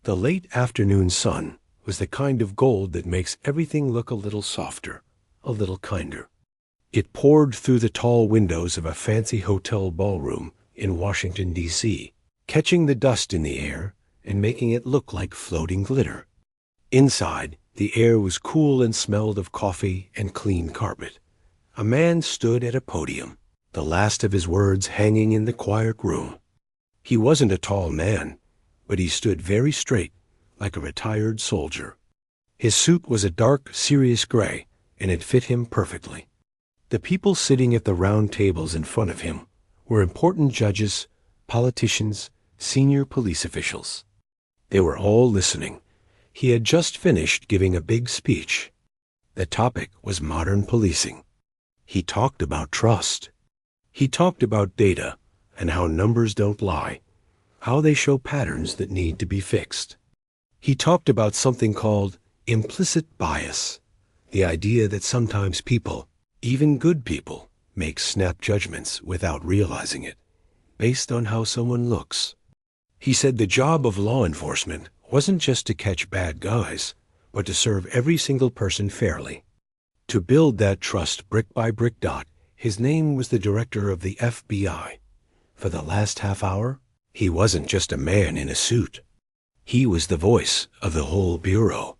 The late afternoon sun was the kind of gold that makes everything look a little softer, a little kinder. It poured through the tall windows of a fancy hotel ballroom in Washington, D.C., catching the dust in the air and making it look like floating glitter. Inside, the air was cool and smelled of coffee and clean carpet. A man stood at a podium, the last of his words hanging in the quiet room. He wasn't a tall man, but he stood very straight, like a retired soldier. His suit was a dark, serious gray, and it fit him perfectly. The people sitting at the round tables in front of him were important judges, politicians, senior police officials. They were all listening. He had just finished giving a big speech. The topic was modern policing. He talked about trust. He talked about data and how numbers don't lie, how they show patterns that need to be fixed. He talked about something called implicit bias, the idea that sometimes people, even good people, make snap judgments without realizing it, based on how someone looks. He said the job of law enforcement wasn't just to catch bad guys, but to serve every single person fairly. To build that trust brick by brick. His name was the director of the FBI. For the last half hour, he wasn't just a man in a suit. He was the voice of the whole bureau.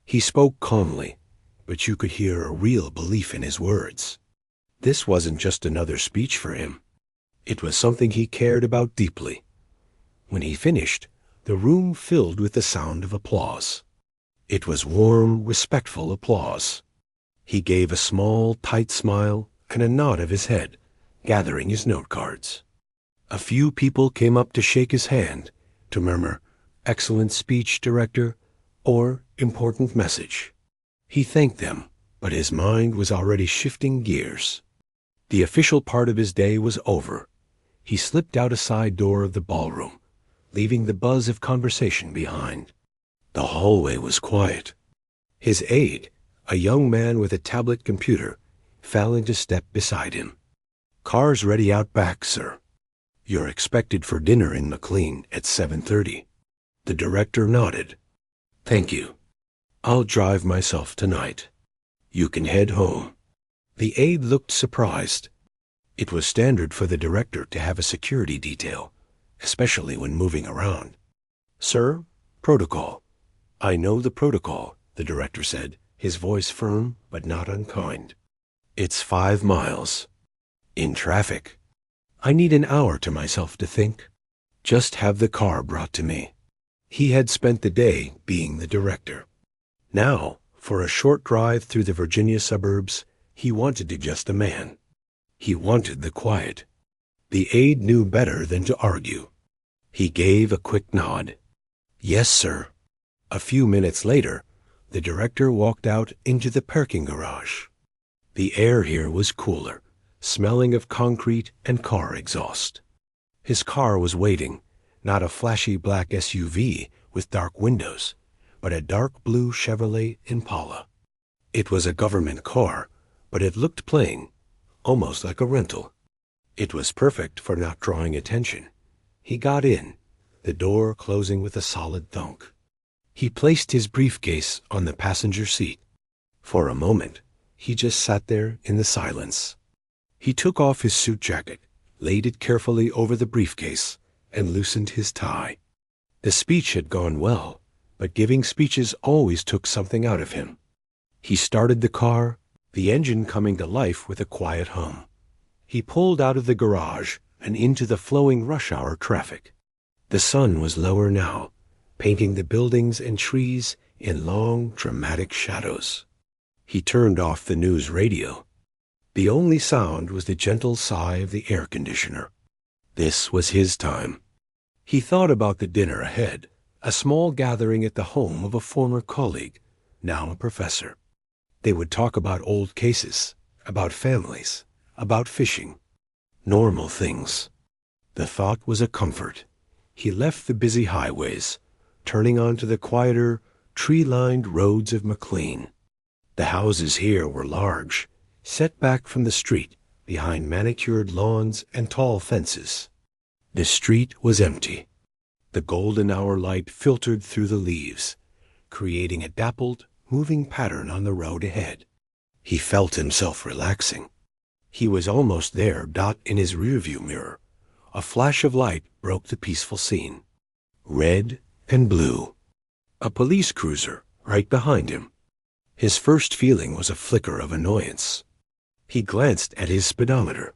He spoke calmly, but you could hear a real belief in his words. This wasn't just another speech for him. It was something he cared about deeply. When he finished, the room filled with the sound of applause. It was warm, respectful applause. He gave a small, tight smile and a nod of his head, gathering his note cards. A few people came up to shake his hand, to murmur, "Excellent speech, Director," or "Important message." He thanked them, but his mind was already shifting gears. The official part of his day was over. He slipped out a side door of the ballroom, leaving the buzz of conversation behind. The hallway was quiet. His aide, a young man with a tablet computer, fell into step beside him. "Car's ready out back, sir. You're expected for dinner in McLean at 7:30. The director nodded. "Thank you. I'll drive myself tonight. You can head home." The aide looked surprised. It was standard for the director to have a security detail, especially when moving around. "Sir, protocol." "I know the protocol," the director said, his voice firm but not unkind. "It's 5 miles. In traffic. I need an hour to myself to think. Just have the car brought to me." He had spent the day being the director. Now, for a short drive through the Virginia suburbs, he wanted to just a man. He wanted the quiet. The aide knew better than to argue. He gave a quick nod. "Yes, sir." A few minutes later, the director walked out into the parking garage. The air here was cooler, smelling of concrete and car exhaust. His car was waiting, not a flashy black SUV with dark windows, but a dark blue Chevrolet Impala. It was a government car, but it looked plain, almost like a rental. It was perfect for not drawing attention. He got in, the door closing with a solid thunk. He placed his briefcase on the passenger seat. For a moment, he just sat there in the silence. He took off his suit jacket, laid it carefully over the briefcase, and loosened his tie. The speech had gone well, but giving speeches always took something out of him. He started the car, the engine coming to life with a quiet hum. He pulled out of the garage and into the flowing rush hour traffic. The sun was lower now, painting the buildings and trees in long, dramatic shadows. He turned off the news radio. The only sound was the gentle sigh of the air conditioner. This was his time. He thought about the dinner ahead, a small gathering at the home of a former colleague, now a professor. They would talk about old cases, about families, about fishing. Normal things. The thought was a comfort. He left the busy highways, turning onto the quieter, tree-lined roads of McLean. The houses here were large, set back from the street behind manicured lawns and tall fences. The street was empty. The golden hour light filtered through the leaves, creating a dappled, moving pattern on the road ahead. He felt himself relaxing. He was almost there. In his rearview mirror, a flash of light broke the peaceful scene. Red and blue. A police cruiser right behind him. His first feeling was a flicker of annoyance. He glanced at his speedometer.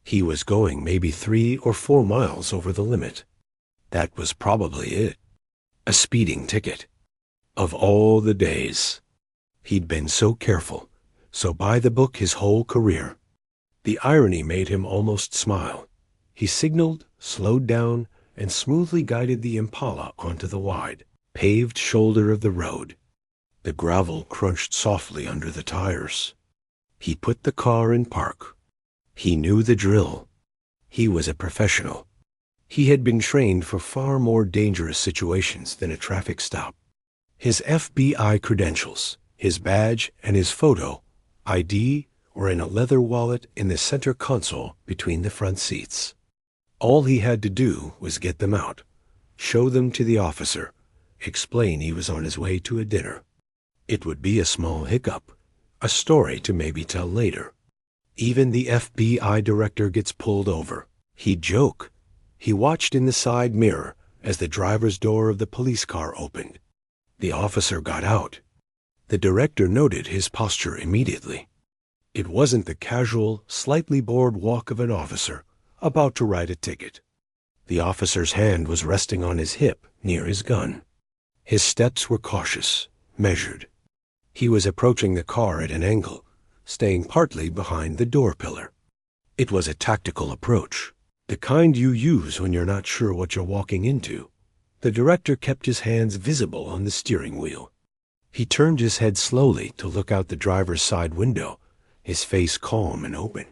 He was going maybe 3 or 4 miles over the limit. That was probably it. A speeding ticket. Of all the days. He'd been so careful, so by the book his whole career. The irony made him almost smile. He signaled, slowed down, and smoothly guided the Impala onto the wide, paved shoulder of the road. The gravel crunched softly under the tires. He put the car in park. He knew the drill. He was a professional. He had been trained for far more dangerous situations than a traffic stop. His FBI credentials, his badge, and his photo, ID, were in a leather wallet in the center console between the front seats. All he had to do was get them out, show them to the officer, explain he was on his way to a dinner. It would be a small hiccup, a story to maybe tell later. Even the FBI director gets pulled over. He'd joke. He watched in the side mirror as the driver's door of the police car opened. The officer got out. The director noted his posture immediately. It wasn't the casual, slightly bored walk of an officer about to write a ticket. The officer's hand was resting on his hip near his gun. His steps were cautious, measured. He was approaching the car at an angle, staying partly behind the door pillar. It was a tactical approach, the kind you use when you're not sure what you're walking into. The director kept his hands visible on the steering wheel. He turned his head slowly to look out the driver's side window, his face calm and open.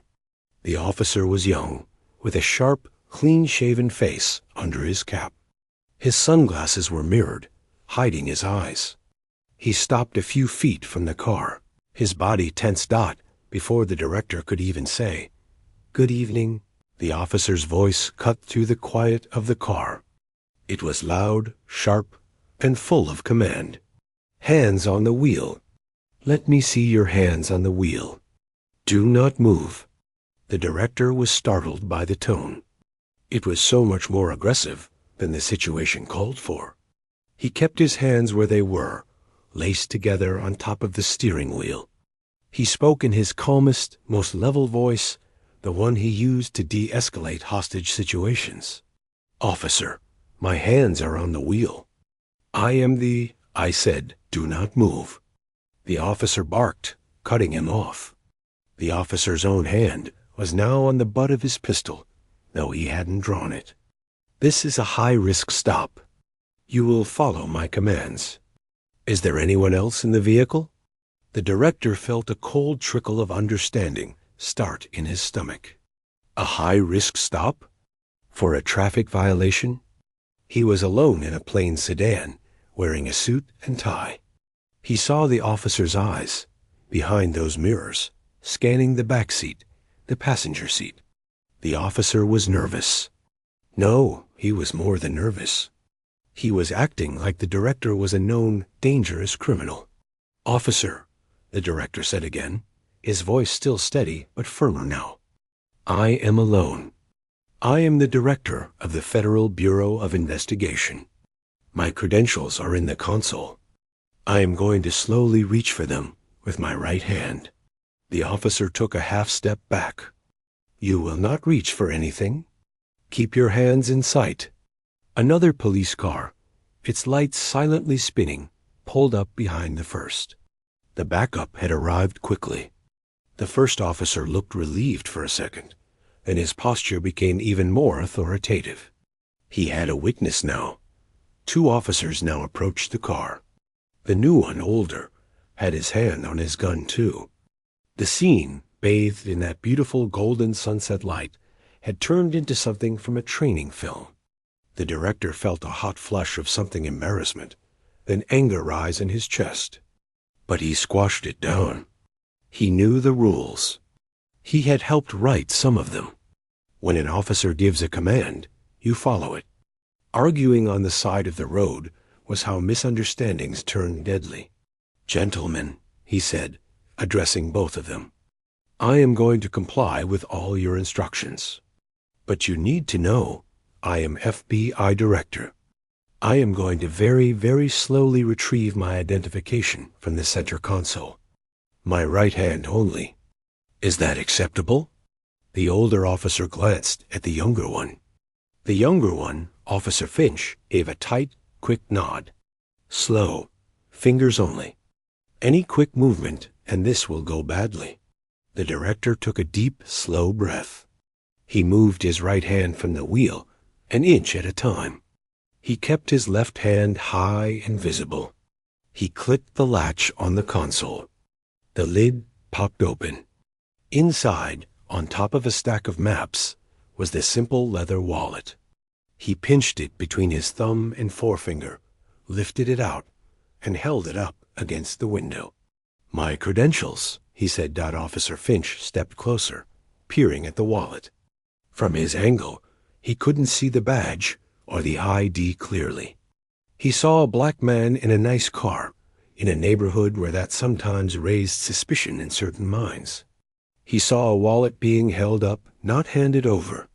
The officer was young, with a sharp, clean-shaven face under his cap. His sunglasses were mirrored, hiding his eyes. He stopped a few feet from the car, his body tensed before the director could even say, "Good evening." The officer's voice cut through the quiet of the car. It was loud, sharp, and full of command. "Hands on the wheel. Let me see your hands on the wheel. Do not move." The director was startled by the tone. It was so much more aggressive than the situation called for. He kept his hands where they were, laced together on top of the steering wheel. He spoke in his calmest, most level voice, the one he used to de-escalate hostage situations. "Officer, my hands are on the wheel. I said, do not move." The officer barked, cutting him off. The officer's own hand was now on the butt of his pistol, though he hadn't drawn it. "This is a high-risk stop. You will follow my commands. Is there anyone else in the vehicle?" The director felt a cold trickle of understanding start in his stomach. A high-risk stop? For a traffic violation? He was alone in a plain sedan, wearing a suit and tie. He saw the officer's eyes, behind those mirrors, scanning the back seat, the passenger seat. The officer was nervous. No, he was more than nervous. He was acting like the director was a known, dangerous criminal. "Officer," the director said again, his voice still steady but firmer now. "I am alone. I am the director of the Federal Bureau of Investigation. My credentials are in the console. I am going to slowly reach for them with my right hand." The officer took a half-step back. "You will not reach for anything. Keep your hands in sight." Another police car, its lights silently spinning, pulled up behind the first. The backup had arrived quickly. The first officer looked relieved for a second, and his posture became even more authoritative. He had a witness now. 2 officers now approached the car. The new one, older, had his hand on his gun too. The scene, bathed in that beautiful golden sunset light, had turned into something from a training film. The director felt a hot flush of something embarrassment, then anger rise in his chest. But he squashed it down. He knew the rules. He had helped write some of them. When an officer gives a command, you follow it. Arguing on the side of the road was how misunderstandings turned deadly. "Gentlemen," he said, addressing both of them, "I am going to comply with all your instructions. But you need to know, I am FBI Director. I am going to very, very slowly retrieve my identification from the center console. My right hand only. Is that acceptable?" The older officer glanced at the younger one. The younger one, Officer Finch, gave a tight, quick nod. "Slow. Fingers only. Any quick movement, and this will go badly." The director took a deep, slow breath. He moved his right hand from the wheel, an inch at a time. He kept his left hand high and visible. He clicked the latch on the console. The lid popped open. Inside, on top of a stack of maps, was the simple leather wallet. He pinched it between his thumb and forefinger, lifted it out, and held it up against the window. "My credentials," he said. Officer Finch stepped closer, peering at the wallet. From his angle, he couldn't see the badge or the ID clearly. He saw a black man in a nice car, in a neighborhood where that sometimes raised suspicion in certain minds. He saw a wallet being held up, not handed over.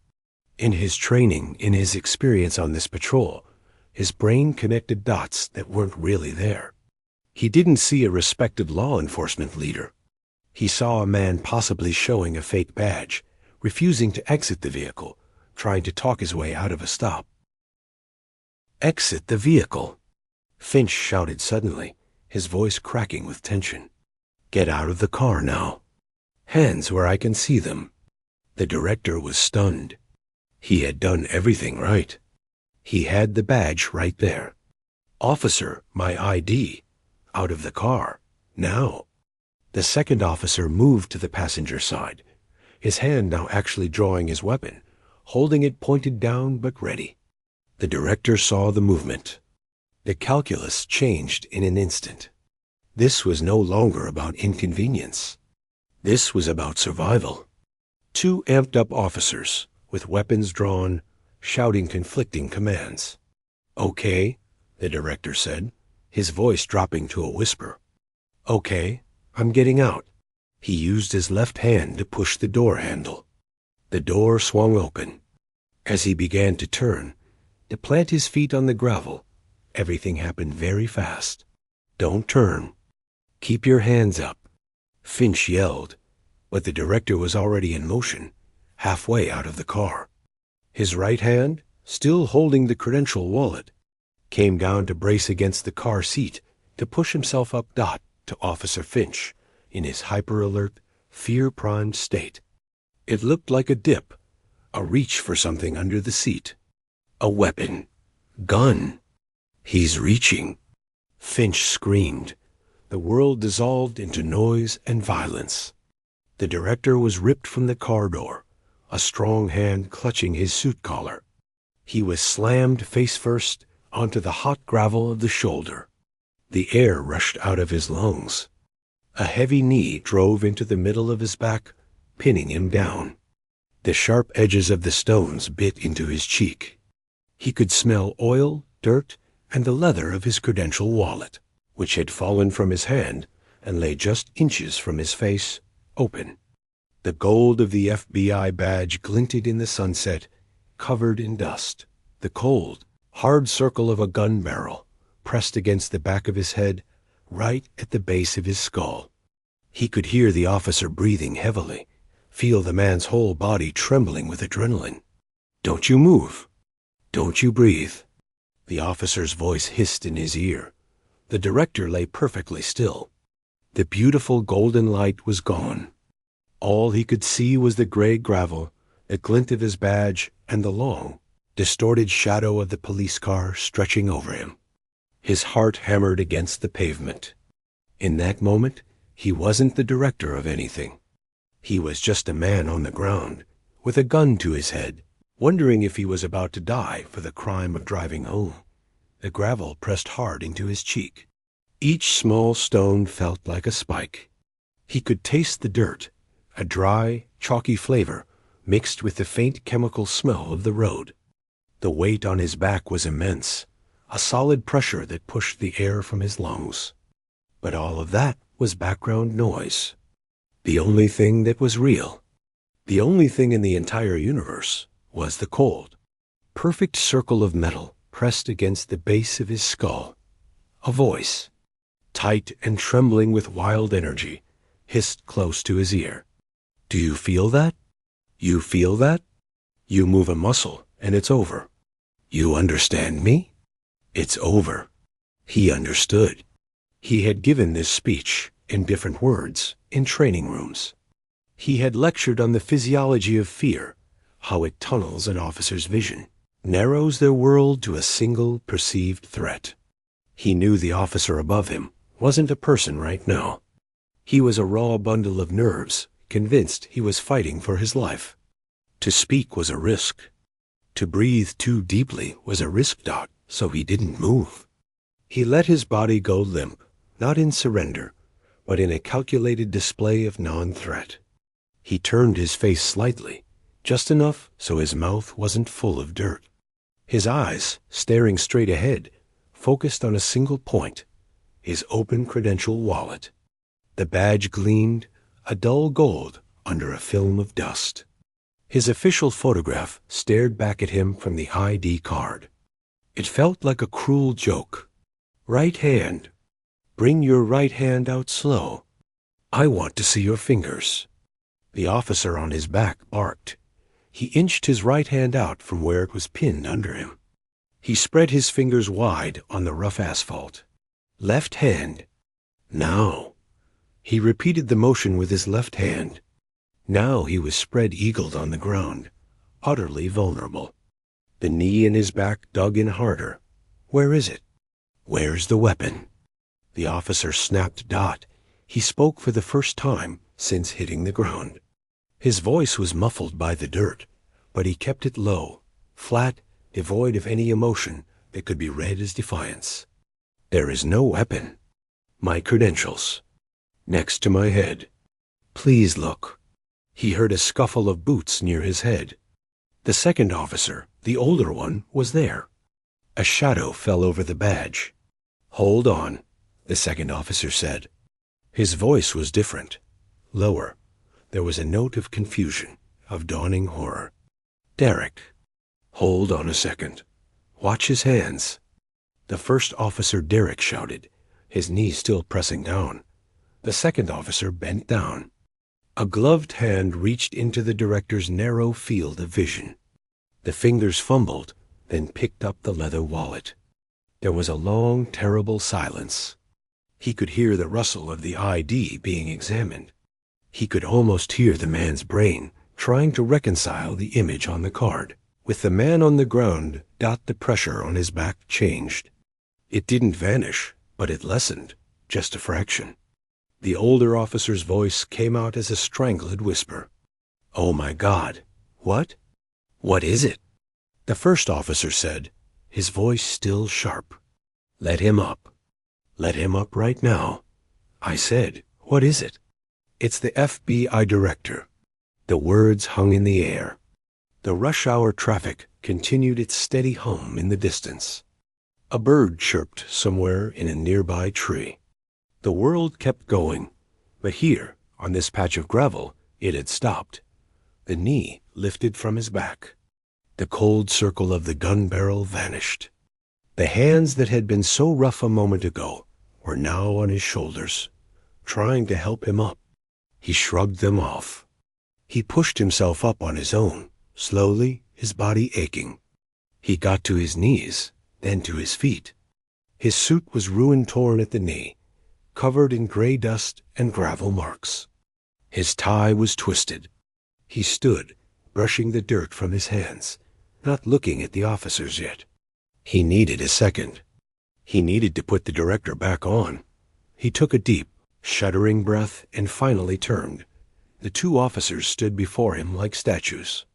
In his training, in his experience on this patrol, his brain connected dots that weren't really there. He didn't see a respected law enforcement leader. He saw a man possibly showing a fake badge, refusing to exit the vehicle, trying to talk his way out of a stop. "Exit the vehicle!" Finch shouted suddenly, his voice cracking with tension. "Get out of the car now. Hands where I can see them." The director was stunned. He had done everything right. He had the badge right there. "Officer, my ID. Out of the car. Now." The second officer moved to the passenger side, his hand now actually drawing his weapon, holding it pointed down but ready. The director saw the movement. The calculus changed in an instant. This was no longer about inconvenience. This was about survival. Two amped-up officers, with weapons drawn, shouting conflicting commands. "Okay," the director said, his voice dropping to a whisper. "Okay, I'm getting out." He used his left hand to push the door handle. The door swung open. As he began to turn, to plant his feet on the gravel, everything happened very fast. "Don't turn. Keep your hands up," Finch yelled, but the director was already in motion, halfway out of the car. His right hand, still holding the credential wallet, came down to brace against the car seat to push himself up to Officer Finch in his hyper-alert, fear-primed state. It looked like a dip, a reach for something under the seat. A weapon. Gun. "He's reaching." Finch screamed. The world dissolved into noise and violence. The director was ripped from the car door, a strong hand clutching his suit collar. He was slammed face first onto the hot gravel of the shoulder. The air rushed out of his lungs. A heavy knee drove into the middle of his back, pinning him down. The sharp edges of the stones bit into his cheek. He could smell oil, dirt, and the leather of his credential wallet, which had fallen from his hand and lay just inches from his face, open. The gold of the FBI badge glinted in the sunset, covered in dust. The cold, hard circle of a gun barrel pressed against the back of his head, right at the base of his skull. He could hear the officer breathing heavily, feel the man's whole body trembling with adrenaline. "Don't you move. Don't you breathe." The officer's voice hissed in his ear. The director lay perfectly still. The beautiful golden light was gone. All he could see was the gray gravel, the glint of his badge, and the long, distorted shadow of the police car stretching over him. His heart hammered against the pavement. In that moment, he wasn't the director of anything. He was just a man on the ground, with a gun to his head, wondering if he was about to die for the crime of driving home. The gravel pressed hard into his cheek. Each small stone felt like a spike. He could taste the dirt, a dry, chalky flavor mixed with the faint chemical smell of the road. The weight on his back was immense, a solid pressure that pushed the air from his lungs. But all of that was background noise. The only thing that was real, the only thing in the entire universe, was the cold, perfect circle of metal pressed against the base of his skull. A voice, tight and trembling with wild energy, hissed close to his ear. "Do you feel that? You feel that? You move a muscle, and it's over. You understand me? It's over." He understood. He had given this speech, in different words, in training rooms. He had lectured on the physiology of fear, how it tunnels an officer's vision, narrows their world to a single perceived threat. He knew the officer above him wasn't a person right now. He was a raw bundle of nerves, convinced he was fighting for his life. To speak was a risk. To breathe too deeply was a risk, so he didn't move. He let his body go limp, not in surrender, but in a calculated display of non-threat. He turned his face slightly, just enough so his mouth wasn't full of dirt. His eyes, staring straight ahead, focused on a single point, his open credential wallet. The badge gleamed, a dull gold under a film of dust. His official photograph stared back at him from the ID card. It felt like a cruel joke. "Right hand. Bring your right hand out slow. I want to see your fingers." The officer on his back barked. He inched his right hand out from where it was pinned under him. He spread his fingers wide on the rough asphalt. "Left hand. Now." He repeated the motion with his left hand. Now he was spread-eagled on the ground, utterly vulnerable. The knee in his back dug in harder. "Where is it? Where's the weapon?" The officer snapped dot. He spoke for the first time since hitting the ground. His voice was muffled by the dirt, but he kept it low, flat, devoid of any emotion that could be read as defiance. "There is no weapon. My credentials. Next to my head. Please look." He heard a scuffle of boots near his head. The second officer, the older one, was there. A shadow fell over the badge. "Hold on," the second officer said. His voice was different, lower. There was a note of confusion, of dawning horror. "Derek, hold on a second. Watch his hands." The first officer Derek shouted, his knee still pressing down. The second officer bent down. A gloved hand reached into the director's narrow field of vision. The fingers fumbled, then picked up the leather wallet. There was a long, terrible silence. He could hear the rustle of the ID being examined. He could almost hear the man's brain trying to reconcile the image on the card. With the man on the ground, the pressure on his back changed. It didn't vanish, but it lessened, just a fraction. The older officer's voice came out as a strangled whisper. "Oh my God, what? What is it?" The first officer said, his voice still sharp. "Let him up. Let him up right now." I said, "What is it?" "It's the FBI director." The words hung in the air. The rush-hour traffic continued its steady hum in the distance. A bird chirped somewhere in a nearby tree. The world kept going, but here, on this patch of gravel, it had stopped. The knee lifted from his back. The cold circle of the gun barrel vanished. The hands that had been so rough a moment ago were now on his shoulders, trying to help him up. He shrugged them off. He pushed himself up on his own, slowly, his body aching. He got to his knees, then to his feet. His suit was ruin-torn at the knee, covered in gray dust and gravel marks. His tie was twisted. He stood, brushing the dirt from his hands, not looking at the officers yet. He needed a second. He needed to put the director back on. He took a deep, shuddering breath and finally turned. The two officers stood before him like statues.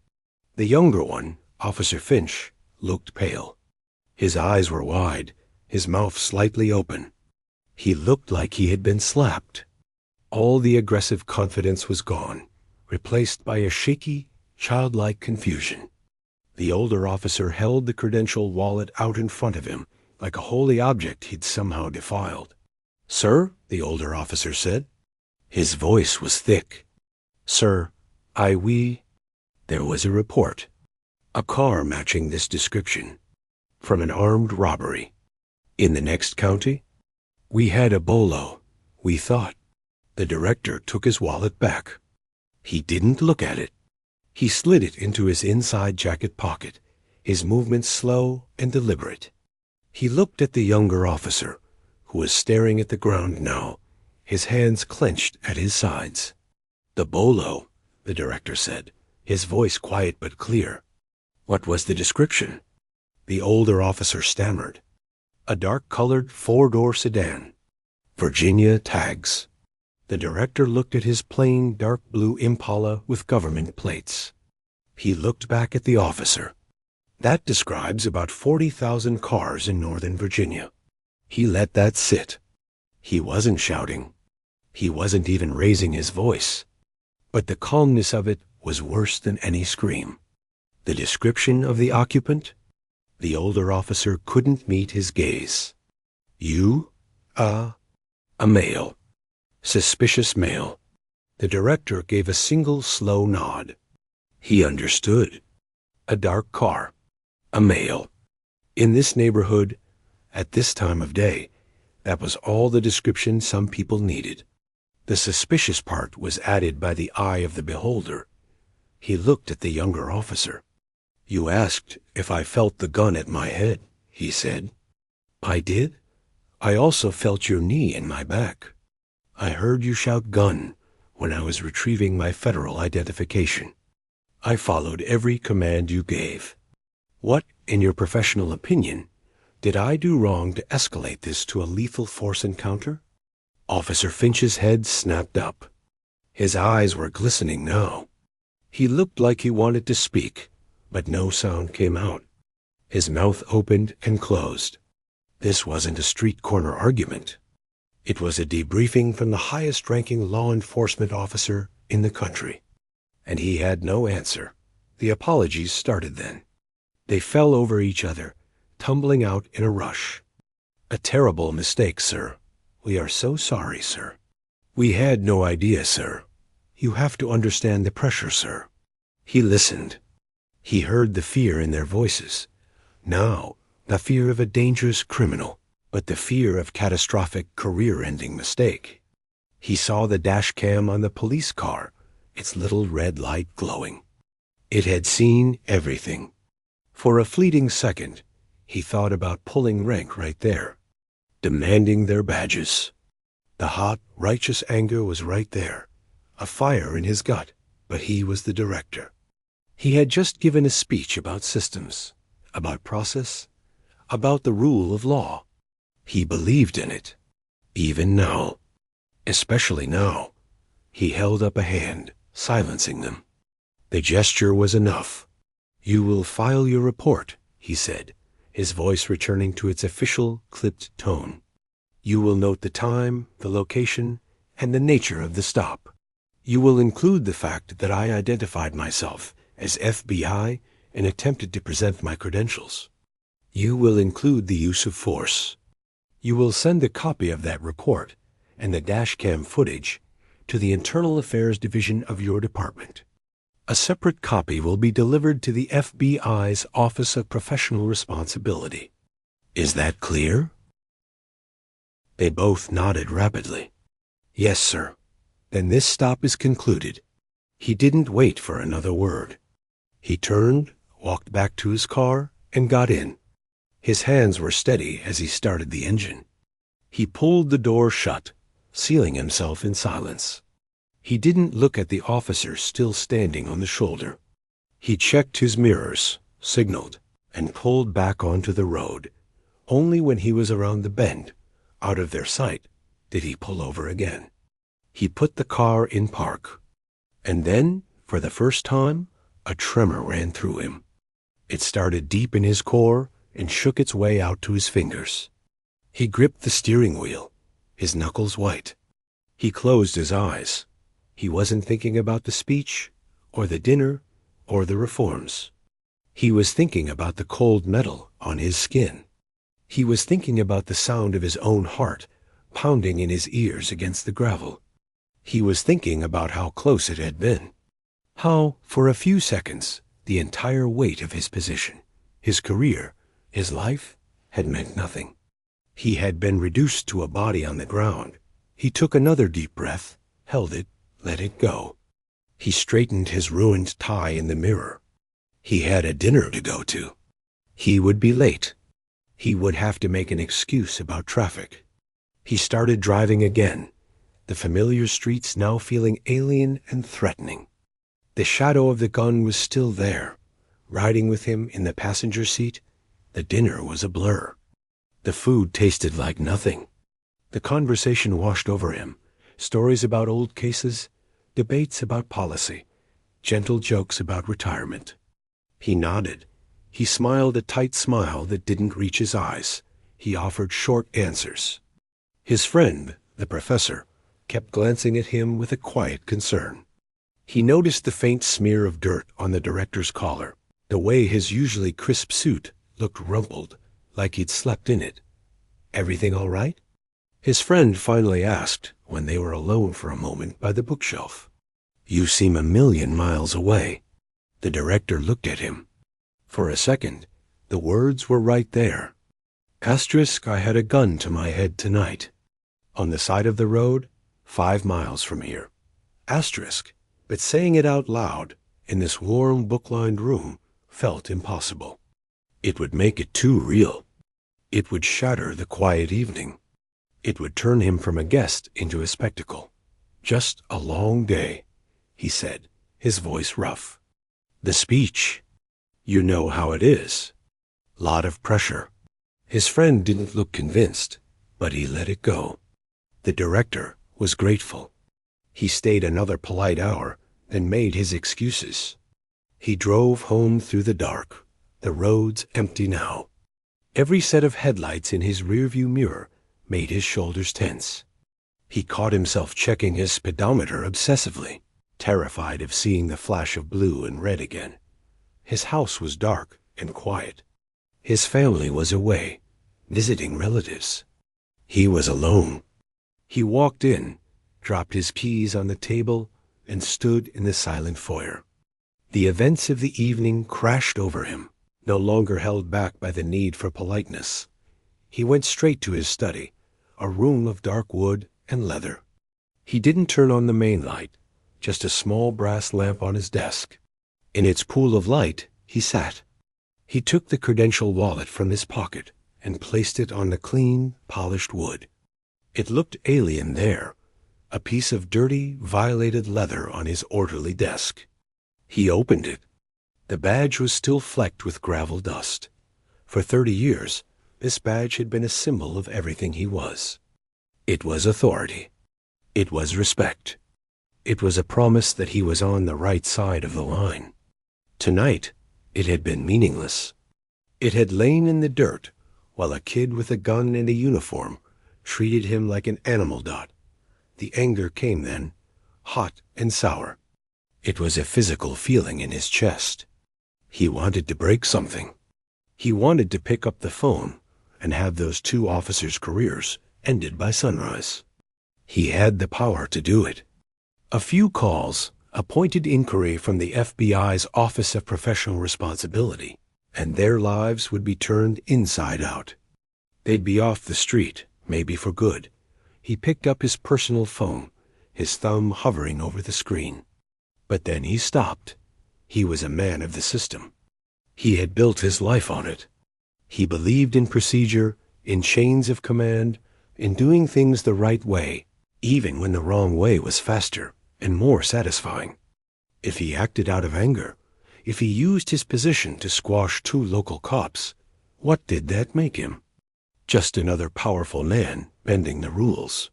The younger one, Officer Finch, looked pale. His eyes were wide, his mouth slightly open. He looked like he had been slapped. All the aggressive confidence was gone, replaced by a shaky, childlike confusion. The older officer held the credential wallet out in front of him, like a holy object he'd somehow defiled. "Sir," the older officer said. His voice was thick. "Sir, There was a report. A car matching this description. From an armed robbery. In the next county? We had a bolo, we thought." The director took his wallet back. He didn't look at it. He slid it into his inside jacket pocket, his movements slow and deliberate. He looked at the younger officer, who was staring at the ground now, his hands clenched at his sides. "The bolo," the director said, his voice quiet but clear. "What was the description?" The older officer stammered. "A dark-colored four-door sedan. Virginia tags." The director looked at his plain dark blue Impala with government plates. He looked back at the officer. "That describes about 40,000 cars in Northern Virginia." He let that sit. He wasn't shouting. He wasn't even raising his voice. But the calmness of it was worse than any scream. The description of the occupant? The older officer couldn't meet his gaze. "You? A male. Suspicious male." The director gave a single slow nod. He understood. A dark car. A male. In this neighborhood, at this time of day, that was all the description some people needed. The suspicious part was added by the eye of the beholder. He looked at the younger officer. "You asked if I felt the gun at my head," he said. "I did. I also felt your knee in my back. I heard you shout 'gun' when I was retrieving my federal identification. I followed every command you gave. What, in your professional opinion, did I do wrong to escalate this to a lethal force encounter?" Officer Finch's head snapped up. His eyes were glistening now. He looked like he wanted to speak, but no sound came out. His mouth opened and closed. This wasn't a street corner argument. It was a debriefing from the highest-ranking law enforcement officer in the country. And he had no answer. The apologies started then. They fell over each other, tumbling out in a rush. "A terrible mistake, sir. We are so sorry, sir. We had no idea, sir. You have to understand the pressure, sir." He listened. He heard the fear in their voices. Now, the fear of a dangerous criminal, but the fear of catastrophic career-ending mistake. He saw the dash cam on the police car, its little red light glowing. It had seen everything. For a fleeting second, he thought about pulling rank right there, demanding their badges. The hot, righteous anger was right there, a fire in his gut, but he was the director. He had just given a speech about systems, about process, about the rule of law. He believed in it, even now. Especially now. He held up a hand, silencing them. The gesture was enough. "You will file your report," he said, his voice returning to its official, clipped tone. "You will note the time, the location, and the nature of the stop. You will include the fact that I identified myself as FBI and attempted to present my credentials. You will include the use of force. You will send a copy of that report and the dashcam footage to the Internal Affairs Division of your department. A separate copy will be delivered to the FBI's Office of Professional Responsibility. Is that clear?" They both nodded rapidly. "Yes, sir. Then this stop is concluded." He didn't wait for another word. He turned, walked back to his car, and got in. His hands were steady as he started the engine. He pulled the door shut, sealing himself in silence. He didn't look at the officer still standing on the shoulder. He checked his mirrors, signaled, and pulled back onto the road. Only when he was around the bend, out of their sight, did he pull over again. He put the car in park. And then, for the first time, a tremor ran through him. It started deep in his core and shook its way out to his fingers. He gripped the steering wheel, his knuckles white. He closed his eyes. He wasn't thinking about the speech, or the dinner, or the reforms. He was thinking about the cold metal on his skin. He was thinking about the sound of his own heart pounding in his ears against the gravel. He was thinking about how close it had been. How, for a few seconds, the entire weight of his position, his career, his life, had meant nothing. He had been reduced to a body on the ground. He took another deep breath, held it, let it go. He straightened his ruined tie in the mirror. He had a dinner to go to. He would be late. He would have to make an excuse about traffic. He started driving again, the familiar streets now feeling alien and threatening. The shadow of the gun was still there, riding with him in the passenger seat. The dinner was a blur. The food tasted like nothing. The conversation washed over him, stories about old cases, debates about policy, gentle jokes about retirement. He nodded. He smiled a tight smile that didn't reach his eyes. He offered short answers. His friend, the professor, kept glancing at him with a quiet concern. He noticed the faint smear of dirt on the director's collar, the way his usually crisp suit looked rumpled, like he'd slept in it. "Everything all right?" His friend finally asked when they were alone for a moment by the bookshelf. "You seem a million miles away." The director looked at him. For a second, the words were right there. Asterisk, I had a gun to my head tonight. On the side of the road, 5 miles from here. Asterisk, but saying it out loud, in this warm, book-lined room, felt impossible. It would make it too real. It would shatter the quiet evening. It would turn him from a guest into a spectacle. "Just a long day," he said, his voice rough. "The speech. You know how it is. Lot of pressure." His friend didn't look convinced, but he let it go. The director was grateful. He stayed another polite hour, then made his excuses. He drove home through the dark, the roads empty now. Every set of headlights in his rearview mirror made his shoulders tense. He caught himself checking his speedometer obsessively, terrified of seeing the flash of blue and red again. His house was dark and quiet. His family was away, visiting relatives. He was alone. He walked in, dropped his keys on the table, and stood in the silent foyer. The events of the evening crashed over him, no longer held back by the need for politeness. He went straight to his study, a room of dark wood and leather. He didn't turn on the main light, just a small brass lamp on his desk. In its pool of light, he sat. He took the credential wallet from his pocket and placed it on the clean, polished wood. It looked alien there, a piece of dirty, violated leather on his orderly desk. He opened it. The badge was still flecked with gravel dust. For 30 years, this badge had been a symbol of everything he was. It was authority. It was respect. It was a promise that he was on the right side of the line. Tonight, it had been meaningless. It had lain in the dirt while a kid with a gun and a uniform treated him like an animal dot. The anger came then, hot and sour. It was a physical feeling in his chest. He wanted to break something. He wanted to pick up the phone and have those 2 officers' careers ended by sunrise. He had the power to do it. A few calls, a pointed inquiry from the FBI's Office of Professional Responsibility, and their lives would be turned inside out. They'd be off the street, maybe for good. He picked up his personal phone, his thumb hovering over the screen. But then he stopped. He was a man of the system. He had built his life on it. He believed in procedure, in chains of command, in doing things the right way, even when the wrong way was faster and more satisfying. If he acted out of anger, if he used his position to squash 2 local cops, what did that make him? Just another powerful man bending the rules.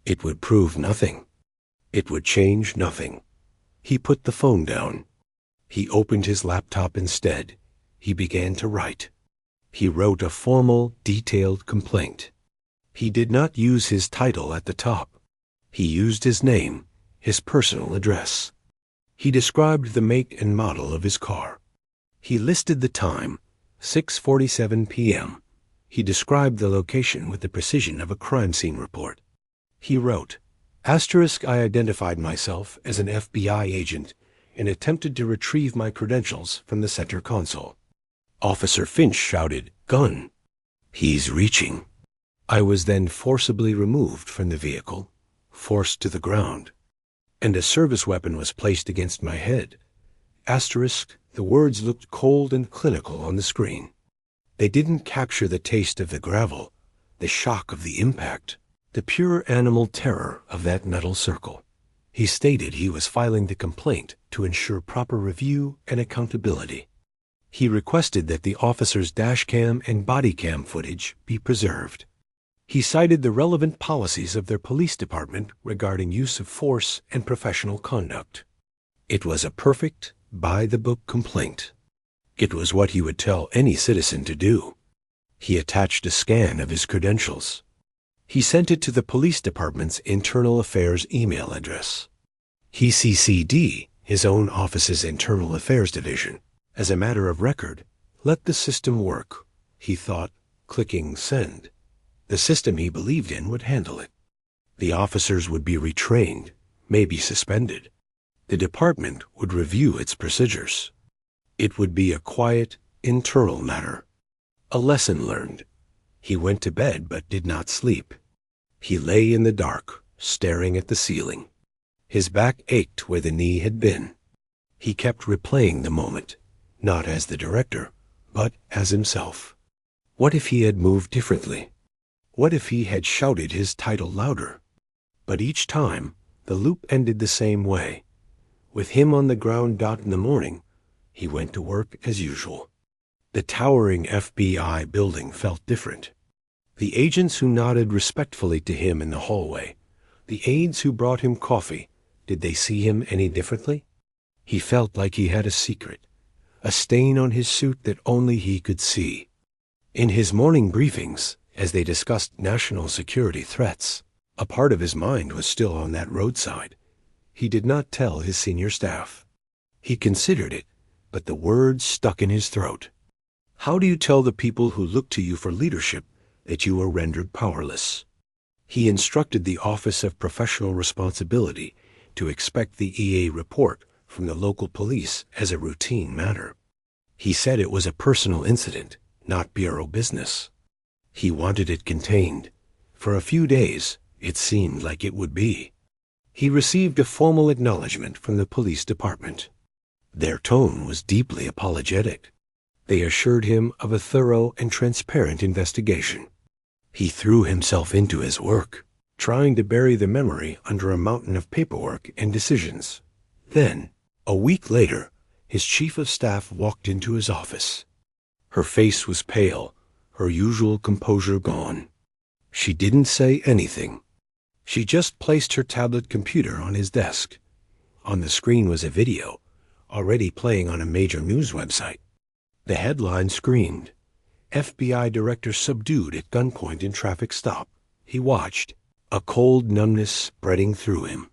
It would prove nothing. It would change nothing. He put the phone down. He opened his laptop instead. He began to write. He wrote a formal, detailed complaint. He did not use his title at the top. He used his name, his personal address. He described the make and model of his car. He listed the time, 6:47 p.m. He described the location with the precision of a crime scene report. He wrote, "I identified myself as an FBI agent and attempted to retrieve my credentials from the center console." Officer Finch shouted, "Gun! He's reaching." I was then forcibly removed from the vehicle, forced to the ground, and a service weapon was placed against my head. The words looked cold and clinical on the screen. They didn't capture the taste of the gravel, the shock of the impact, the pure animal terror of that metal circle. He stated he was filing the complaint to ensure proper review and accountability. He requested that the officer's dashcam and bodycam footage be preserved. He cited the relevant policies of their police department regarding use of force and professional conduct. It was a perfect, by-the-book complaint. It was what he would tell any citizen to do. He attached a scan of his credentials. He sent it to the police department's internal affairs email address. He CC'd his own office's internal affairs division. As a matter of record, let the system work, he thought, clicking send. The system he believed in would handle it. The officers would be retrained, maybe suspended. The department would review its procedures. It would be a quiet, internal matter. A lesson learned. He went to bed but did not sleep. He lay in the dark, staring at the ceiling. His back ached where the knee had been. He kept replaying the moment, not as the director, but as himself. What if he had moved differently? What if he had shouted his title louder? But each time, the loop ended the same way. With him on the ground in the morning, he went to work as usual. The towering FBI building felt different. The agents who nodded respectfully to him in the hallway, the aides who brought him coffee, did they see him any differently? He felt like he had a secret, a stain on his suit that only he could see. In his morning briefings, as they discussed national security threats, a part of his mind was still on that roadside. He did not tell his senior staff. He considered it, but the words stuck in his throat. How do you tell the people who look to you for leadership that you are rendered powerless? He instructed the Office of Professional Responsibility to expect the EA report from the local police as a routine matter. He said it was a personal incident, not bureau business. He wanted it contained. For a few days, it seemed like it would be. He received a formal acknowledgement from the police department. Their tone was deeply apologetic. They assured him of a thorough and transparent investigation. He threw himself into his work, trying to bury the memory under a mountain of paperwork and decisions. Then, a week later, his chief of staff walked into his office. Her face was pale, her usual composure gone. She didn't say anything. She just placed her tablet computer on his desk. On the screen was a video, already playing on a major news website. The headline screamed, "FBI Director Subdued at Gunpoint in Traffic Stop." He watched, a cold numbness spreading through him.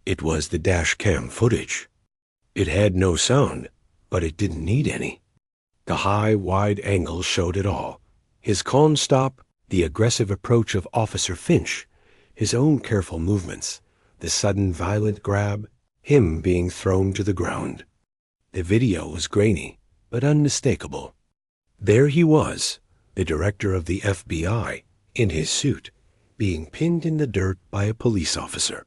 It was the dash cam footage. It had no sound, but it didn't need any. The high, wide angle showed it all. His calm stop, the aggressive approach of Officer Finch, his own careful movements, the sudden violent grab, him being thrown to the ground. The video was grainy, but unmistakable. There he was, the director of the FBI, in his suit, being pinned in the dirt by a police officer.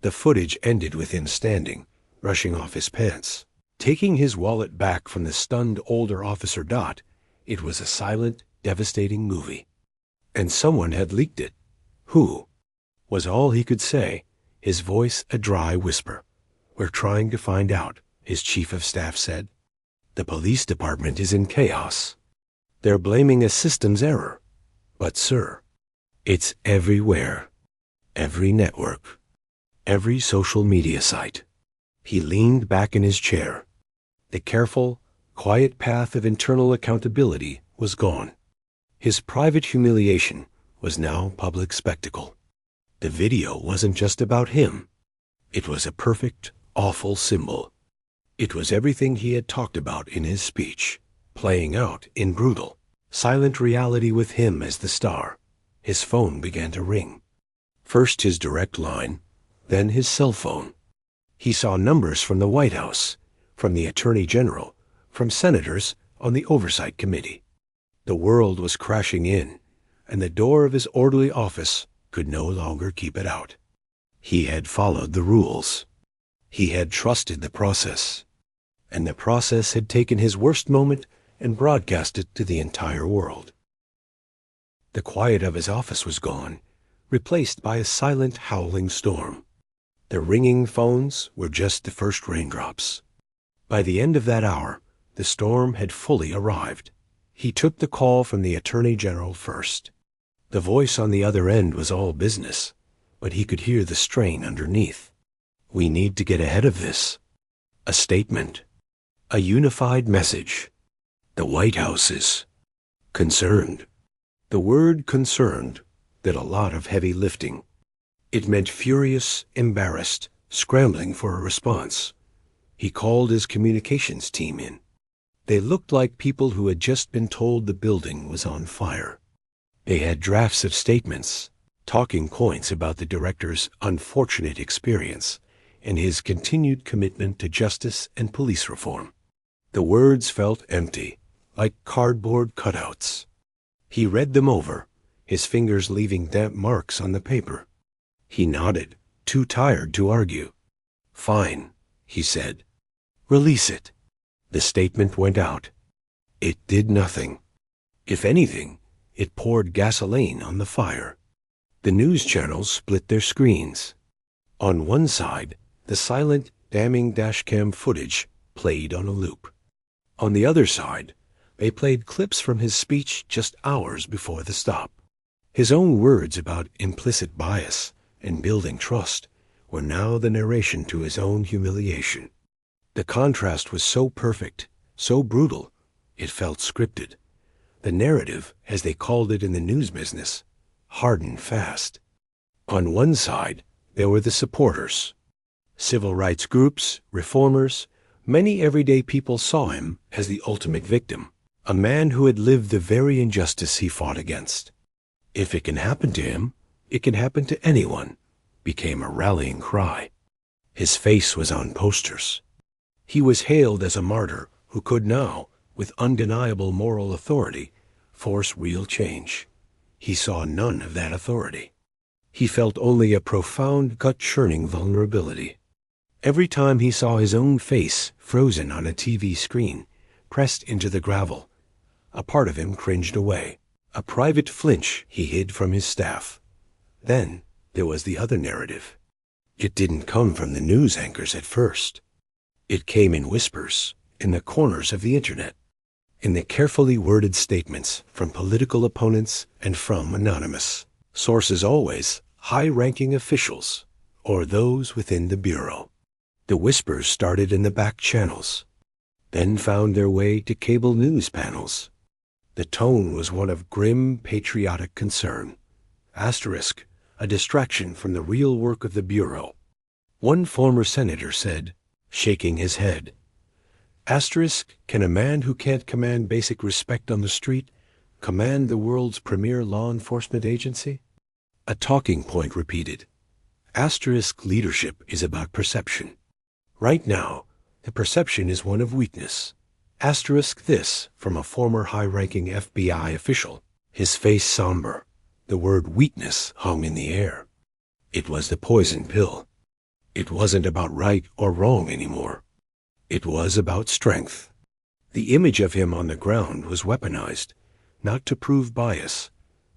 The footage ended with him standing, brushing off his pants. Taking his wallet back from the stunned older Officer Dot, it was a silent, devastating movie. And someone had leaked it. Who? Was all he could say, his voice a dry whisper. "We're trying to find out," his chief of staff said. "The police department is in chaos. They're blaming a systems error. But, sir, it's everywhere. Every network. Every social media site." He leaned back in his chair. The careful, quiet path of internal accountability was gone. His private humiliation was now public spectacle. The video wasn't just about him. It was a perfect, awful symbol. It was everything he had talked about in his speech, playing out in brutal, silent reality with him as the star. His phone began to ring. First his direct line, then his cell phone. He saw numbers from the White House, from the Attorney General, from senators on the Oversight Committee. The world was crashing in, and the door of his orderly office could no longer keep it out. He had followed the rules. He had trusted the process. And the process had taken his worst moment and broadcast it to the entire world. The quiet of his office was gone, replaced by a silent, howling storm. The ringing phones were just the first raindrops. By the end of that hour, the storm had fully arrived. He took the call from the Attorney General first. The voice on the other end was all business, but he could hear the strain underneath. We need to get ahead of this. A statement. A unified message. The White House is concerned. The word concerned did a lot of heavy lifting. It meant furious, embarrassed, scrambling for a response. He called his communications team in. They looked like people who had just been told the building was on fire. They had drafts of statements, talking points about the director's unfortunate experience and his continued commitment to justice and police reform. The words felt empty, like cardboard cutouts. He read them over, his fingers leaving damp marks on the paper. He nodded, too tired to argue. "Fine," he said. "Release it." The statement went out. It did nothing. If anything, it poured gasoline on the fire. The news channels split their screens. On one side, the silent, damning dashcam footage played on a loop. On the other side, they played clips from his speech just hours before the stop. His own words about implicit bias and building trust were now the narration to his own humiliation. The contrast was so perfect, so brutal, it felt scripted. The narrative, as they called it in the news business, hardened fast. On one side, there were the supporters. Civil rights groups, reformers, many everyday people saw him as the ultimate victim, a man who had lived the very injustice he fought against. If it can happen to him, it can happen to anyone, became a rallying cry. His face was on posters. He was hailed as a martyr who could now, with undeniable moral authority, force real change. He saw none of that authority. He felt only a profound, gut-churning vulnerability. Every time he saw his own face frozen on a TV screen, pressed into the gravel, a part of him cringed away. A private flinch he hid from his staff. Then there was the other narrative. It didn't come from the news anchors at first. It came in whispers, in the corners of the internet, in the carefully worded statements from political opponents and from anonymous sources, always high-ranking officials or those within the Bureau. The whispers started in the back channels, then found their way to cable news panels. The tone was one of grim, patriotic concern. Asterisk, a distraction from the real work of the Bureau. One former senator said, shaking his head, asterisk, can a man who can't command basic respect on the street command the world's premier law enforcement agency? A talking point repeated, asterisk, leadership is about perception. Right now, the perception is one of weakness. Asterisk, this from a former high-ranking FBI official, his face somber. The word weakness hung in the air. It was the poison pill. It wasn't about right or wrong anymore. It was about strength. The image of him on the ground was weaponized, not to prove bias,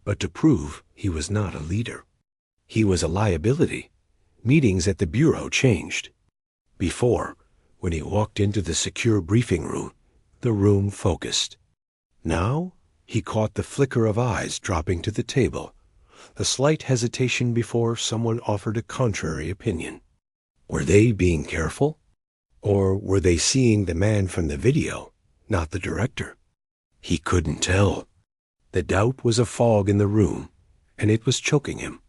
but to prove he was not a leader. He was a liability. Meetings at the Bureau changed. Before, when he walked into the secure briefing room, the room focused. Now, he caught the flicker of eyes dropping to the table, the slight hesitation before someone offered a contrary opinion. Were they being careful? Or were they seeing the man from the video, not the director? He couldn't tell. The doubt was a fog in the room, and it was choking him.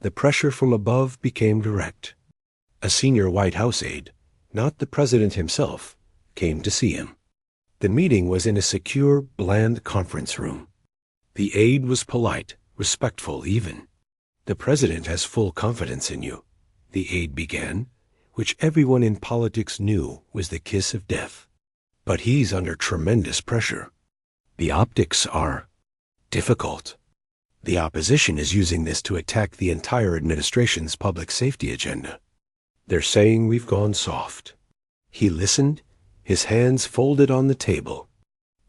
The pressure from above became direct. A senior White House aide, not the president himself, came to see him. The meeting was in a secure, bland conference room. The aide was polite, respectful even. "The president has full confidence in you," the aide began, which everyone in politics knew was the kiss of death. "But he's under tremendous pressure. The optics are difficult. The opposition is using this to attack the entire administration's public safety agenda. They're saying we've gone soft." He listened, his hands folded on the table.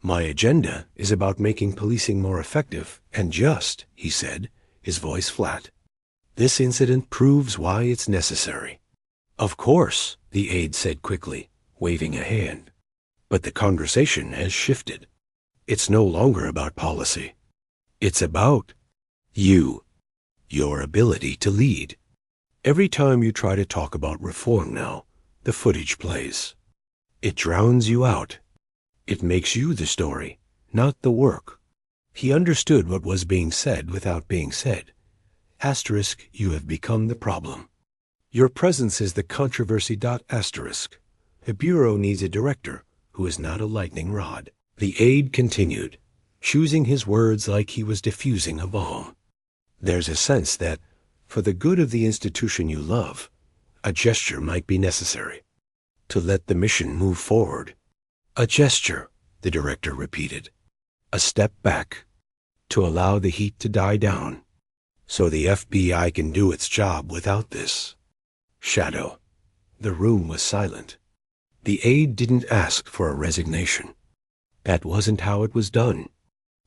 "My agenda is about making policing more effective and just," he said, his voice flat. "This incident proves why it's necessary." "Of course," the aide said quickly, waving a hand. "But the conversation has shifted. It's no longer about policy. It's about you, your ability to lead. Every time you try to talk about reform now, the footage plays. It drowns you out. It makes you the story, not the work." He understood what was being said without being said. Asterisk, you have become the problem. Your presence is the controversy. Asterisk. A bureau needs a director who is not a lightning rod. The aide continued, choosing his words like he was diffusing a bomb. "There's a sense that, for the good of the institution you love, a gesture might be necessary to let the mission move forward." "A gesture," the director repeated. "A step back, to allow the heat to die down, so the FBI can do its job without this shadow." The room was silent. The aide didn't ask for a resignation. That wasn't how it was done.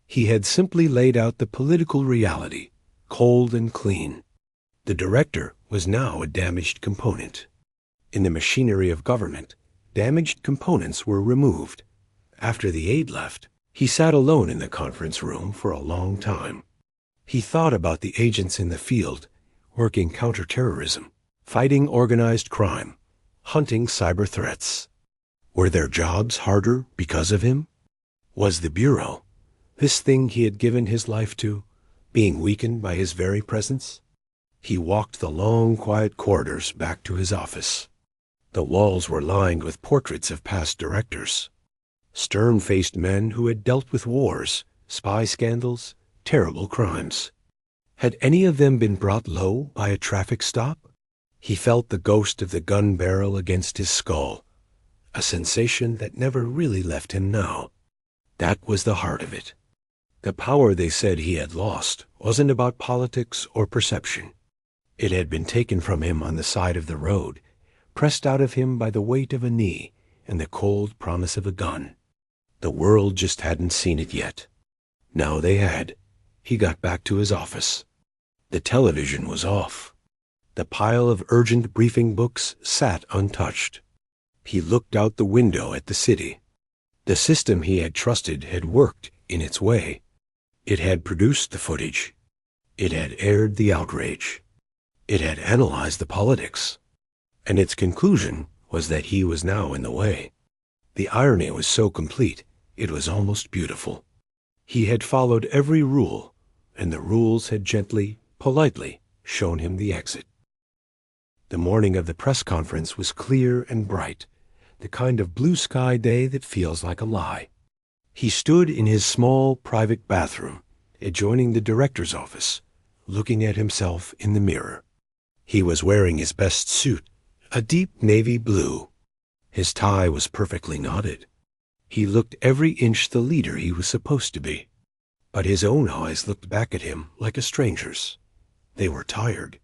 He had simply laid out the political reality, cold and clean. The director was now a damaged component. In the machinery of government, damaged components were removed. After the aide left, he sat alone in the conference room for a long time. He thought about the agents in the field, working counterterrorism, fighting organized crime, hunting cyber threats. Were their jobs harder because of him? Was the bureau, this thing he had given his life to, being weakened by his very presence? He walked the long, quiet corridors back to his office. The walls were lined with portraits of past directors, stern-faced men who had dealt with wars, spy scandals, terrible crimes. Had any of them been brought low by a traffic stop? He felt the ghost of the gun barrel against his skull, a sensation that never really left him now. That was the heart of it. The power they said he had lost wasn't about politics or perception. It had been taken from him on the side of the road, pressed out of him by the weight of a knee and the cold promise of a gun. The world just hadn't seen it yet. Now they had. He got back to his office. The television was off. The pile of urgent briefing books sat untouched. He looked out the window at the city. The system he had trusted had worked in its way. It had produced the footage. It had aired the outrage. It had analyzed the politics. And its conclusion was that he was now in the way. The irony was so complete, it was almost beautiful. He had followed every rule, and the rules had gently, politely shown him the exit. The morning of the press conference was clear and bright, the kind of blue sky day that feels like a lie. He stood in his small private bathroom, adjoining the director's office, looking at himself in the mirror. He was wearing his best suit, a deep navy blue. His tie was perfectly knotted. He looked every inch the leader he was supposed to be. But his own eyes looked back at him like a stranger's. They were tired.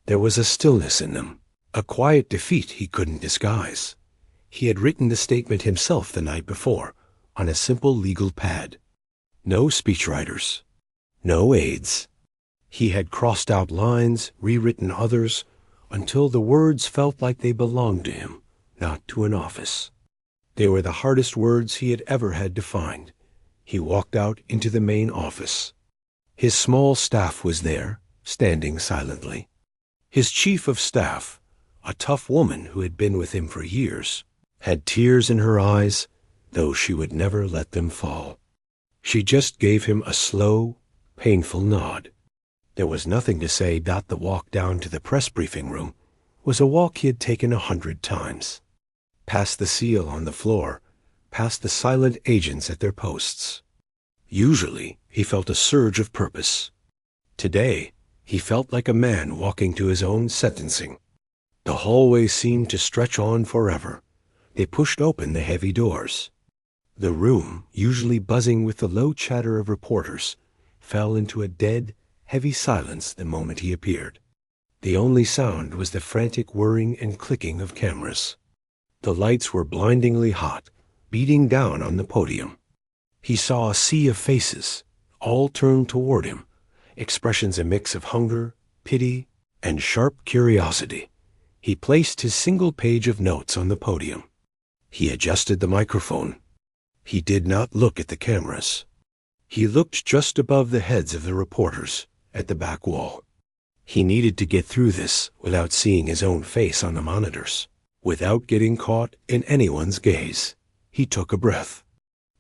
There was a stillness in them, a quiet defeat he couldn't disguise. He had written the statement himself the night before, on a simple legal pad. No speechwriters, no aides. He had crossed out lines, rewritten others, until the words felt like they belonged to him, not to an office. They were the hardest words he had ever had to find. He walked out into the main office. His small staff was there, standing silently. His chief of staff, a tough woman who had been with him for years, had tears in her eyes, though she would never let them fall. She just gave him a slow, painful nod. There was nothing to say. The walk down to the press briefing room was a walk he had taken 100 times. past the seal on the floor, past the silent agents at their posts. Usually, he felt a surge of purpose. Today, he felt like a man walking to his own sentencing. The hallway seemed to stretch on forever. They pushed open the heavy doors. The room, usually buzzing with the low chatter of reporters, fell into a dead, heavy silence the moment he appeared. The only sound was the frantic whirring and clicking of cameras. The lights were blindingly hot, beating down on the podium. He saw a sea of faces, all turned toward him, expressions a mix of hunger, pity, and sharp curiosity. He placed his single page of notes on the podium. He adjusted the microphone. He did not look at the cameras. He looked just above the heads of the reporters, at the back wall. He needed to get through this without seeing his own face on the monitors, without getting caught in anyone's gaze. He took a breath.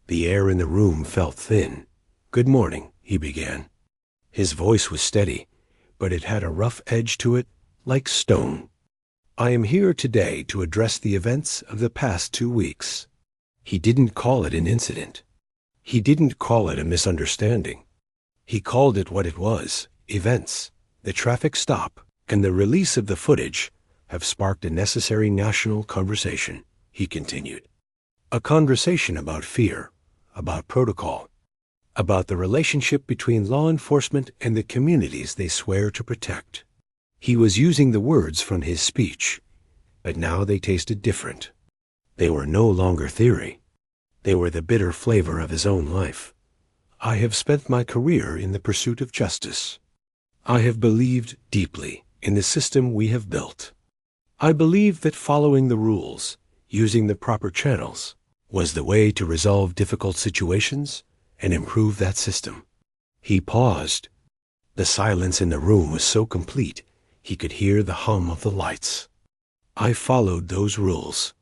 The air in the room felt thin. "Good morning," he began. His voice was steady, but it had a rough edge to it, like stone. "I am here today to address the events of the past 2 weeks." He didn't call it an incident. He didn't call it a misunderstanding. He called it what it was, events. The traffic stop and the release of the footage have sparked a necessary national conversation, he continued. A conversation about fear, about protocol, about the relationship between law enforcement and the communities they swear to protect. He was using the words from his speech, but now they tasted different. They were no longer theory. They were the bitter flavor of his own life. "I have spent my career in the pursuit of justice. I have believed deeply in the system we have built. I believe that following the rules, using the proper channels, was the way to resolve difficult situations and improve that system." He paused. The silence in the room was so complete, he could hear the hum of the lights. "I followed those rules."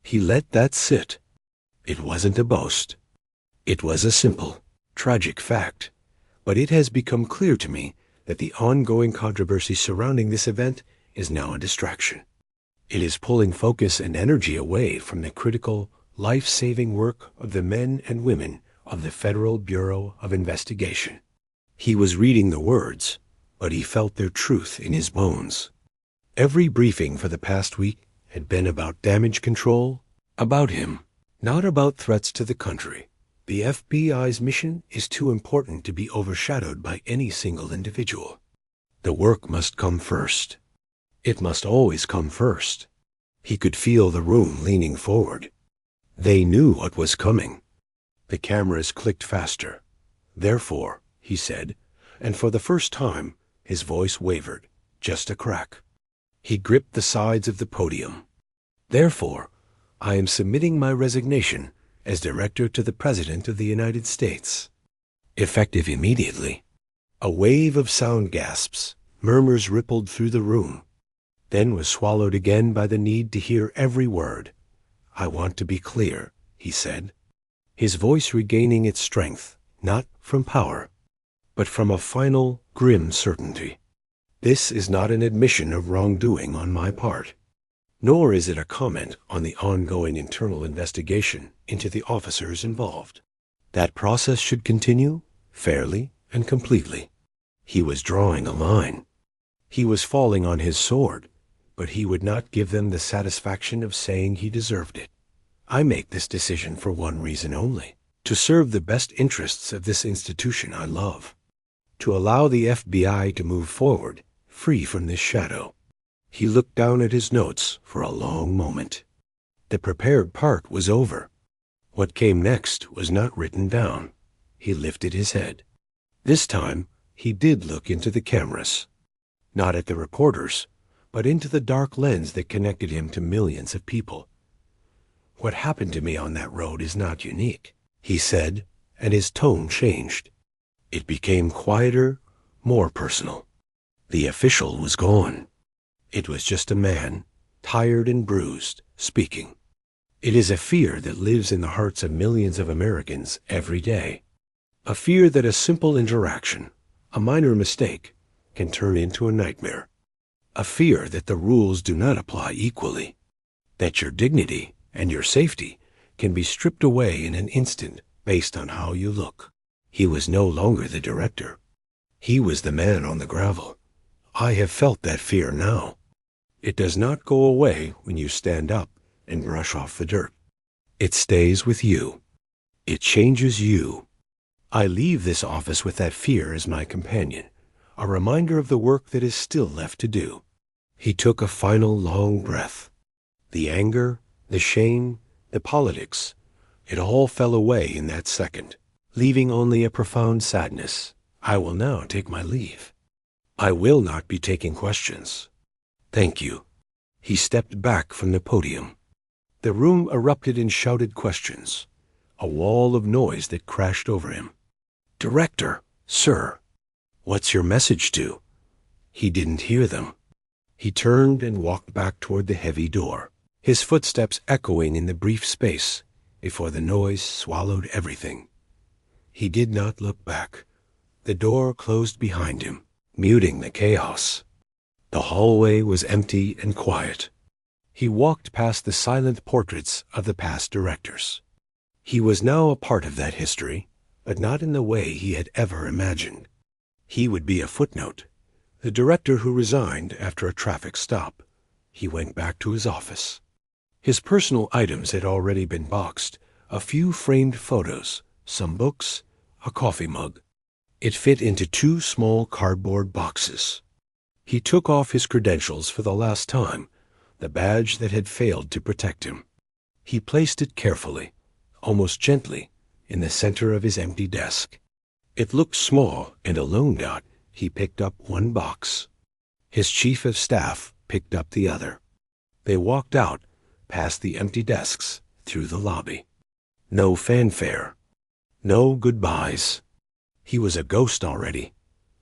He let that sit. It wasn't a boast. It was a simple, tragic fact. But it has become clear to me that the ongoing controversy surrounding this event is now a distraction. It is pulling focus and energy away from the critical, life-saving work of the men and women of the Federal Bureau of Investigation. He was reading the words, but he felt their truth in his bones. Every briefing for the past week had been about damage control, about him, not about threats to the country. The FBI's mission is too important to be overshadowed by any single individual. The work must come first. It must always come first. He could feel the room leaning forward. They knew what was coming. The cameras clicked faster. "Therefore," he said, and for the first time, his voice wavered, just a crack. He gripped the sides of the podium. "Therefore, I am submitting my resignation as director to the President of the United States. Effective immediately." A wave of sound gasps, murmurs rippled through the room, then was swallowed again by the need to hear every word. "I want to be clear," he said, his voice regaining its strength, not from power, but from a final, grim certainty. "This is not an admission of wrongdoing on my part, nor is it a comment on the ongoing internal investigation into the officers involved. That process should continue fairly and completely." He was drawing a line. He was falling on his sword, but he would not give them the satisfaction of saying he deserved it. "I make this decision for one reason only, to serve the best interests of this institution I love, to allow the FBI to move forward, free from this shadow." He looked down at his notes for a long moment. The prepared part was over. What came next was not written down. He lifted his head. This time, he did look into the cameras. Not at the reporters, but into the dark lens that connected him to millions of people. "What happened to me on that road is not unique," he said, and his tone changed. It became quieter, more personal. The official was gone. It was just a man, tired and bruised, speaking. It is a fear that lives in the hearts of millions of Americans every day. A fear that a simple interaction, a minor mistake, can turn into a nightmare. A fear that the rules do not apply equally, that your dignity and your safety can be stripped away in an instant based on how you look. He was no longer the director. He was the man on the gravel. I have felt that fear now. It does not go away when you stand up and brush off the dirt. It stays with you. It changes you. I leave this office with that fear as my companion, a reminder of the work that is still left to do. He took a final long breath. The anger, the shame, the politics, it all fell away in that second, leaving only a profound sadness. I will now take my leave. I will not be taking questions. Thank you. He stepped back from the podium. The room erupted in shouted questions, a wall of noise that crashed over him. Director, sir, what's your message to? He didn't hear them. He turned and walked back toward the heavy door, his footsteps echoing in the brief space before the noise swallowed everything. He did not look back. The door closed behind him, muting the chaos. The hallway was empty and quiet. He walked past the silent portraits of the past directors. He was now a part of that history, but not in the way he had ever imagined. He would be a footnote, the director who resigned after a traffic stop. He went back to his office. His personal items had already been boxed, a few framed photos, some books, a coffee mug. It fit into 2 small cardboard boxes. He took off his credentials for the last time, the badge that had failed to protect him. He placed it carefully, almost gently, in the center of his empty desk. It looked small and alone out. He picked up one box. His chief of staff picked up the other. They walked out, past the empty desks, through the lobby. No fanfare. No goodbyes. He was a ghost already.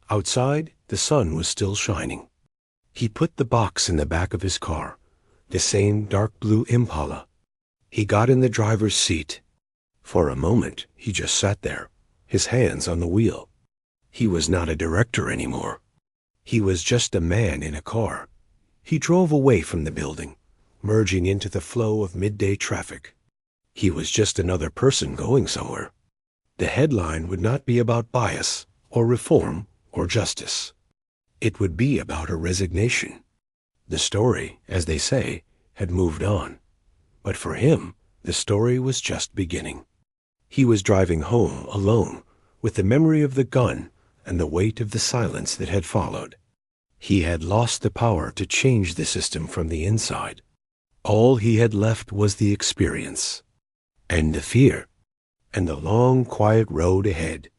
Outside, the sun was still shining. He put the box in the back of his car, the same dark blue Impala. He got in the driver's seat. For a moment, he just sat there, his hands on the wheel. He was not a director anymore. He was just a man in a car. He drove away from the building, merging into the flow of midday traffic. He was just another person going somewhere. The headline would not be about bias or reform or justice. It would be about a resignation. The story, as they say, had moved on. But for him, the story was just beginning. He was driving home alone, with the memory of the gun and the weight of the silence that had followed. He had lost the power to change the system from the inside. All he had left was the experience, and the fear, and the long, quiet road ahead.